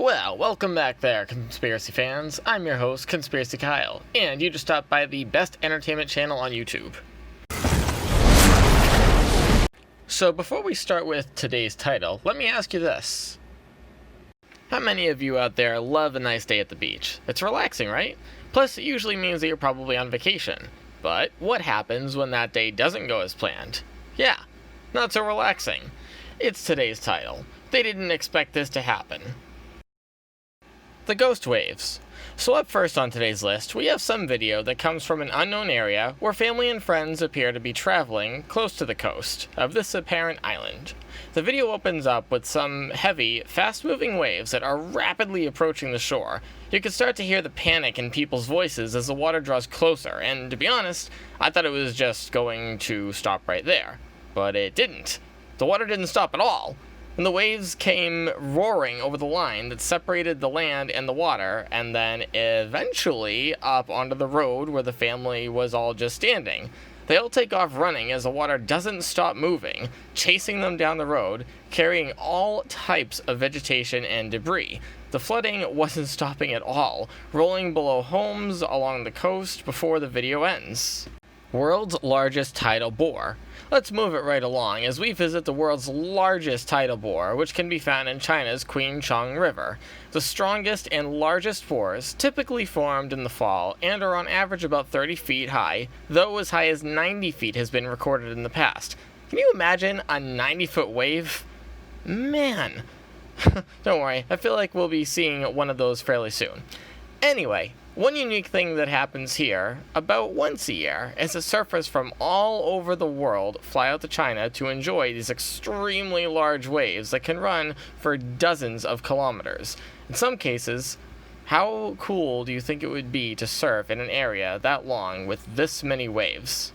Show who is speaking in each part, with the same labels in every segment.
Speaker 1: Well, welcome back there, conspiracy fans. I'm your host, KonspiracyKyle, and you just stopped by the best entertainment channel on YouTube. So before we start with today's title, let me ask you this. How many of you out there love a nice day at the beach? It's relaxing, right? Plus, it usually means that you're probably on vacation. But what happens when that day doesn't go as planned? Yeah, not so relaxing. It's today's title. They didn't expect this to happen. The ghost waves. So up first on today's list, we have some video that comes from an unknown area where family and friends appear to be traveling close to the coast of this apparent island. The video opens up with some heavy, fast-moving waves that are rapidly approaching the shore. You can start to hear the panic in people's voices as the water draws closer, and to be honest, I thought it was just going to stop right there. But it didn't. The water didn't stop at all. And the waves came roaring over the line that separated the land and the water, and then eventually up onto the road where the family was all just standing. They all take off running as the water doesn't stop moving, chasing them down the road, carrying all types of vegetation and debris. The flooding wasn't stopping at all, rolling below homes along the coast before the video ends. World's largest tidal bore. Let's move it right along as we visit the world's largest tidal bore, which can be found in China's Quinchang River. The strongest and largest bores typically formed in the fall and are on average about 30 feet high, though as high as 90 feet has been recorded in the past. Can you imagine a 90-foot wave? Man! Don't worry, I feel like we'll be seeing one of those fairly soon. Anyway, one unique thing that happens here about once a year is that surfers from all over the world fly out to China to enjoy these extremely large waves that can run for dozens of kilometers. In some cases, how cool do you think it would be to surf in an area that long with this many waves?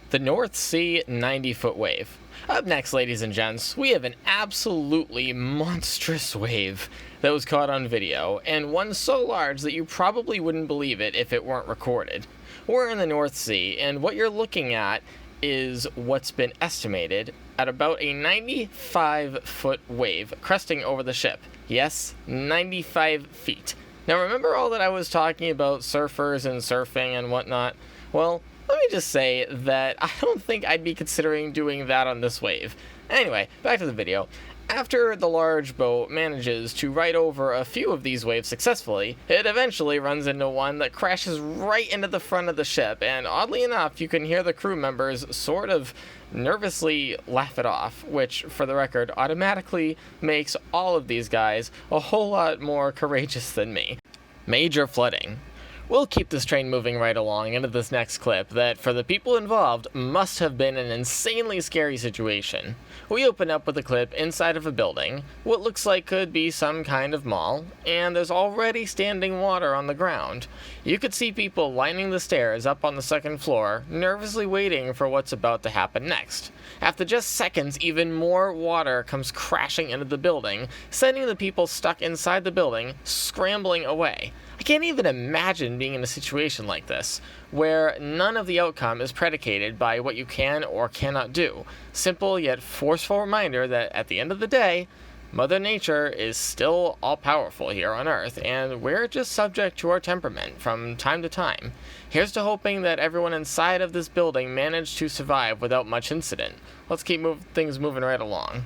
Speaker 1: The North Sea 90-foot wave. Up next, ladies and gents, we have an absolutely monstrous wave that was caught on video, and one so large that you probably wouldn't believe it if it weren't recorded. We're in the North Sea, and what you're looking at is what's been estimated at about a 95-foot wave cresting over the ship. Yes, 95 feet. Now remember all that I was talking about surfers and surfing and whatnot? Well, let me just say that I don't think I'd be considering doing that on this wave. Anyway, back to the video. After the large boat manages to ride over a few of these waves successfully, it eventually runs into one that crashes right into the front of the ship, and oddly enough, you can hear the crew members sort of nervously laugh it off, which, for the record, automatically makes all of these guys a whole lot more courageous than me. Major flooding. We'll keep this train moving right along into this next clip that, for the people involved, must have been an insanely scary situation. We open up with a clip inside of a building, what looks like could be some kind of mall, and there's already standing water on the ground. You could see people lining the stairs up on the second floor, nervously waiting for what's about to happen next. After just seconds, even more water comes crashing into the building, sending the people stuck inside the building scrambling away. I can't even imagine being in a situation like this, where none of the outcome is predicated by what you can or cannot do. Simple yet forceful reminder that at the end of the day, Mother Nature is still all-powerful here on Earth, and we're just subject to our temperament from time to time. Here's to hoping that everyone inside of this building managed to survive without much incident. Let's keep things moving right along.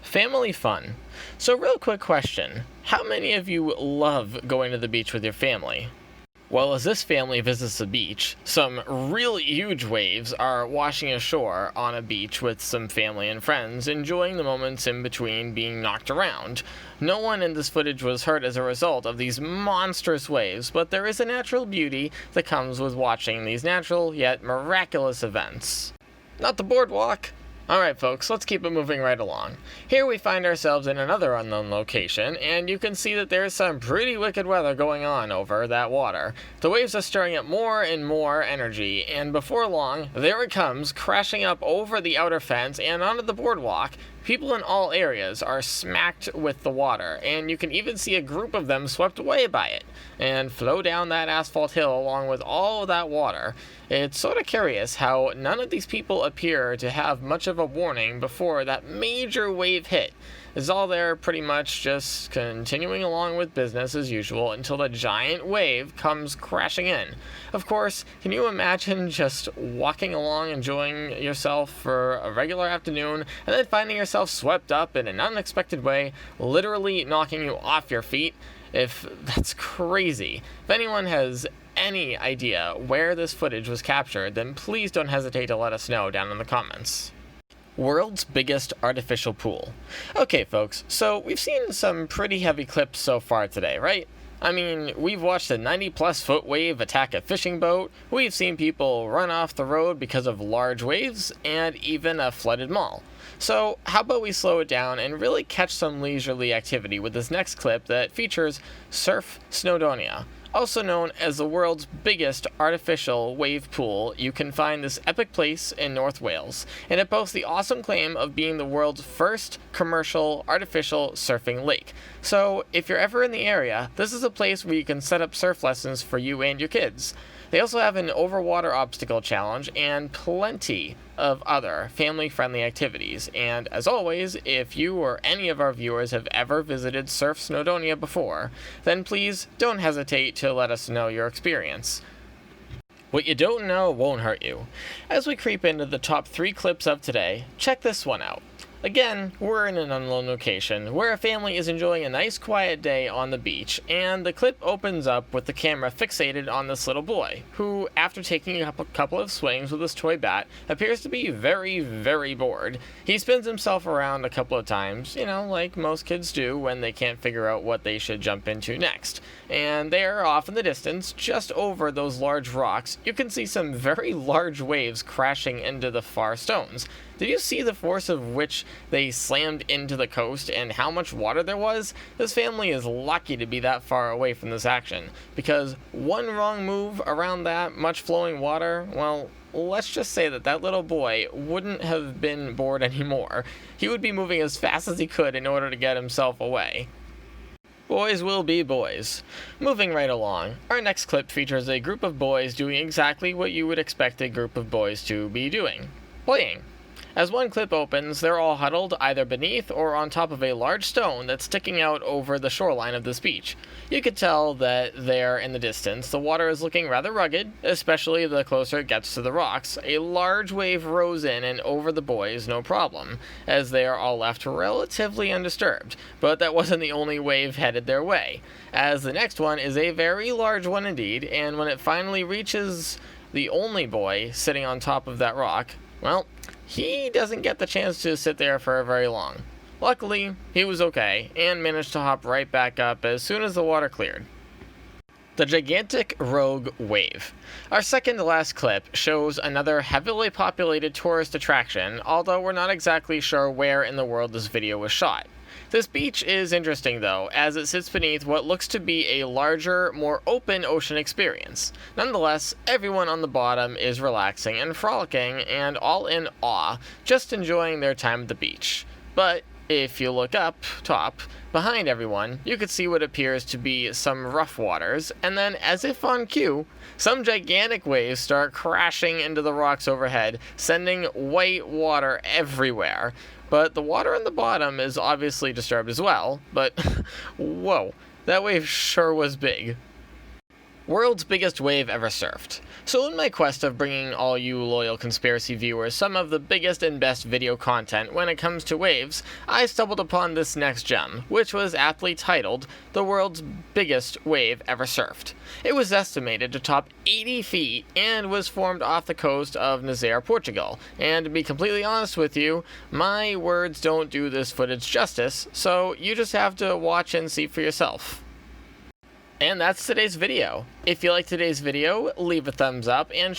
Speaker 1: Family fun. So real quick question, how many of you love going to the beach with your family? Well, as this family visits the beach, some really huge waves are washing ashore on a beach with some family and friends, enjoying the moments in between being knocked around. No one in this footage was hurt as a result of these monstrous waves, but there is a natural beauty that comes with watching these natural yet miraculous events. Not the boardwalk! Alright folks, let's keep it moving right along. Here we find ourselves in another unknown location, and you can see that there's some pretty wicked weather going on over that water. The waves are stirring up more and more energy, and before long, there it comes, crashing up over the outer fence and onto the boardwalk. People in all areas are smacked with the water, and you can even see a group of them swept away by it, and flow down that asphalt hill along with all of that water. It's sort of curious how none of these people appear to have much of a warning before that major wave hit. is all there pretty much just continuing along with business as usual until the giant wave comes crashing in. Of course, can you imagine just walking along enjoying yourself for a regular afternoon and then finding yourself swept up in an unexpected way, literally knocking you off your feet? If that's crazy. If anyone has any idea where this footage was captured, then please don't hesitate to let us know down in the comments. World's biggest artificial pool. Okay folks, so we've seen some pretty heavy clips so far today, right? I mean, we've watched a 90+ foot wave attack a fishing boat, we've seen people run off the road because of large waves, and even a flooded mall. So how about we slow it down and really catch some leisurely activity with this next clip that features Surf Snowdonia. Also known as the world's biggest artificial wave pool, you can find this epic place in North Wales, and it boasts the awesome claim of being the world's first commercial artificial surfing lake. So if you're ever in the area, this is a place where you can set up surf lessons for you and your kids. They also have an overwater obstacle challenge and plenty of other family-friendly activities. And as always, if you or any of our viewers have ever visited Surf Snowdonia before, then please don't hesitate to let us know your experience. What you don't know won't hurt you. As we creep into the top 3 clips of today, check this one out. Again, we're in an unknown location where a family is enjoying a nice quiet day on the beach, and the clip opens up with the camera fixated on this little boy, who, after taking a couple of swings with his toy bat, appears to be very, very bored. He spins himself around a couple of times, like most kids do when they can't figure out what they should jump into next. And there, off in the distance, just over those large rocks, you can see some very large waves crashing into the far stones. Did you see the force of which they slammed into the coast and how much water there was? This family is lucky to be that far away from this action, because one wrong move around that much flowing water, well, let's just say that little boy wouldn't have been bored anymore. He would be moving as fast as he could in order to get himself away. Boys will be boys. Moving right along, our next clip features a group of boys doing exactly what you would expect a group of boys to be doing: playing. As one clip opens, they're all huddled either beneath or on top of a large stone that's sticking out over the shoreline of this beach. You could tell that there in the distance, the water is looking rather rugged, especially the closer it gets to the rocks. A large wave rose in and over the boys, no problem, as they are all left relatively undisturbed. But that wasn't the only wave headed their way, as the next one is a very large one indeed, and when it finally reaches the only boy sitting on top of that rock, well, he doesn't get the chance to sit there for very long. Luckily, he was okay, and managed to hop right back up as soon as the water cleared. The gigantic rogue wave. Our second to last clip shows another heavily populated tourist attraction, although we're not exactly sure where in the world this video was shot. This beach is interesting though, as it sits beneath what looks to be a larger, more open ocean experience. Nonetheless, everyone on the bottom is relaxing and frolicking and all in awe, just enjoying their time at the beach. But if you look up top, behind everyone, you could see what appears to be some rough waters, and then, as if on cue, some gigantic waves start crashing into the rocks overhead, sending white water everywhere. But the water on the bottom is obviously disturbed as well, but whoa, that wave sure was big. World's biggest wave ever surfed. So in my quest of bringing all you loyal Konspiracy viewers some of the biggest and best video content when it comes to waves, I stumbled upon this next gem, which was aptly titled The World's Biggest Wave Ever Surfed. It was estimated to top 80 feet and was formed off the coast of Nazaré, Portugal. And to be completely honest with you, my words don't do this footage justice, so you just have to watch and see for yourself. And that's today's video. If you liked today's video, leave a thumbs up and